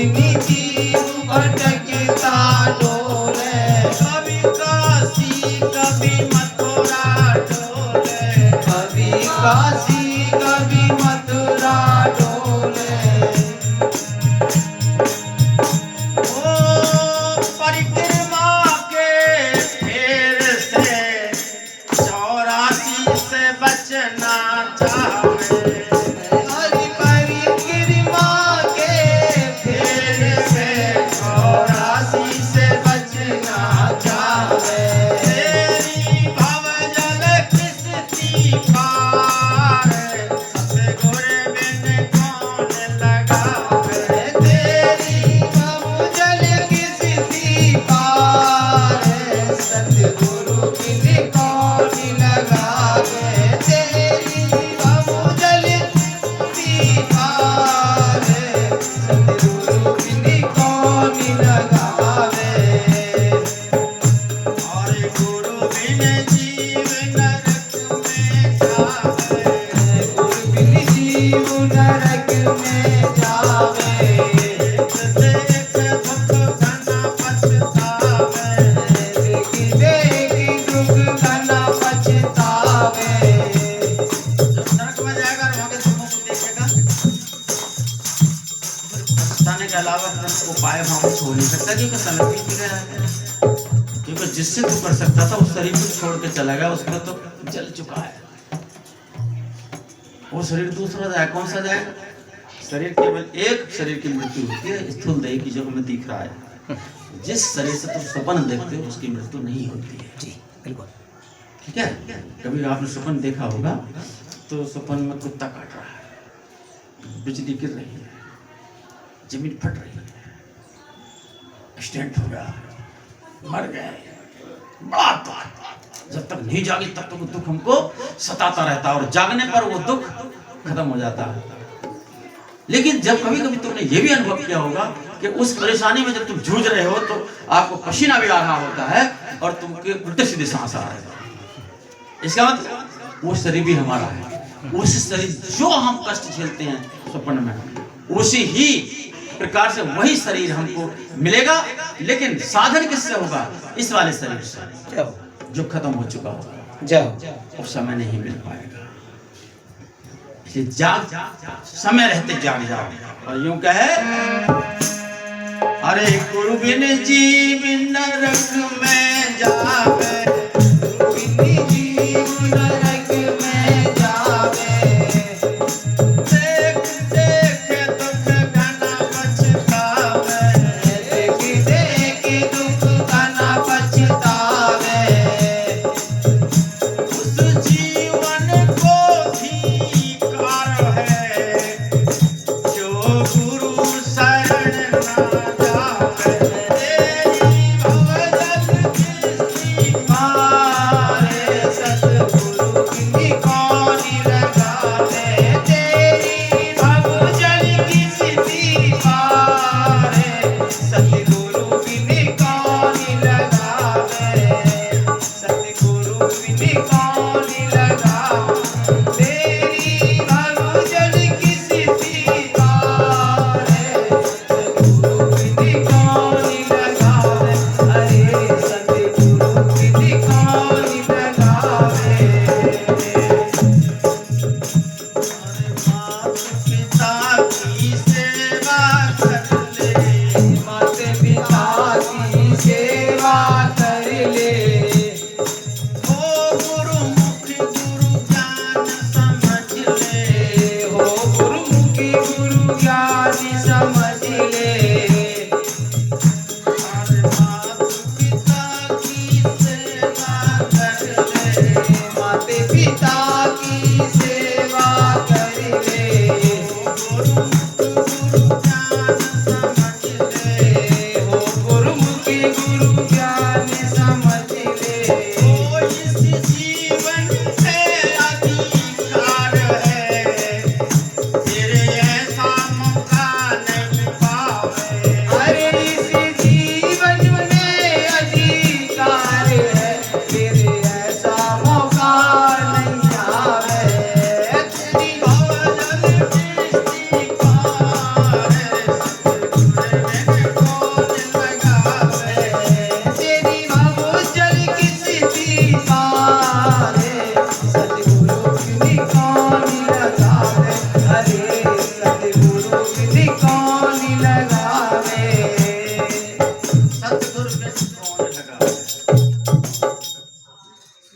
बिन जीव भटकता डोले, कभी काशी कभी मथुरा डोले, कभी काशी कभी मथुरा डोले। ओ परिक्रमा के फेर से 84 से बचना चाहे, हरि परिक्रमा के फेर से 84 से बचना चाहे। तेरी भवजल किसती पार, सतगुरु बिन कौन लगावे। तेरी भवजल किसती पार, सतगुरु बिन कौन लगावे। तेरी भवजल किसती पार, सतगुरु बिन कौन लगावे। और गुरु बिन जीव नरक में जावे, गुरु बिन जीव नरक में जावे। देख दुख घना पछतावे, देख दुख घना पछतावे। जब नरक में जाएगा और वहाँ के दुखों को देखेगा, पछताने के अलावा फिर उपाय वहाँ कुछ हो नहीं सकता, क्योंकि समय बीत गया है। क्योंकि जिससे तू कर सकता था उस शरीर को छोड़ के चला गया, उसका तो जल चुका है। वो शरीर दूसरा जाए, कौन सा जाए? शरीर केवल एक शरीर की मृत्यु होती है, स्थूल देह की, जो हमें दिख रहा है। जिस शरीर से तुम सपन देखते हो उसकी मृत्यु नहीं होती है। जी बिल्कुल। ठीक है? कभी आपने सपन देखा होगा तो सपन में कुत्ता काट रहा है, बिजली गिर रही है, जमीन फट रही है, एक्सीडेंट हो गया, मर गए, बड़ा दुख। जब तक नहीं जागी तब तक दुख हमको सताता रहता है, और जागने पर वो दुख खत्म हो जाता है। लेकिन जब कभी कभी तुमने ये भी अनुभव किया होगा कि उस परेशानी में जब तुम जूझ रहे हो तो आपको पसीना भी आ रहा होता है और तुमके उल्टे सीधे सांस आ रहे हैं, इसका मतलब वो शरीर भी हमारा है। उस शरीर जो हम कष्ट झेलते हैं सपन में, उसी ही प्रकार से वही शरीर हमको मिलेगा, लेकिन साधन किससे होगा? इस वाले शरीर से जो खत्म हो चुका होगा। जाओ उस समय नहीं मिल पाएगा। इसलिए जाग, समय रहते जाग जाओ। और यूं कहे, अरे गुरु बिन जीव नरक में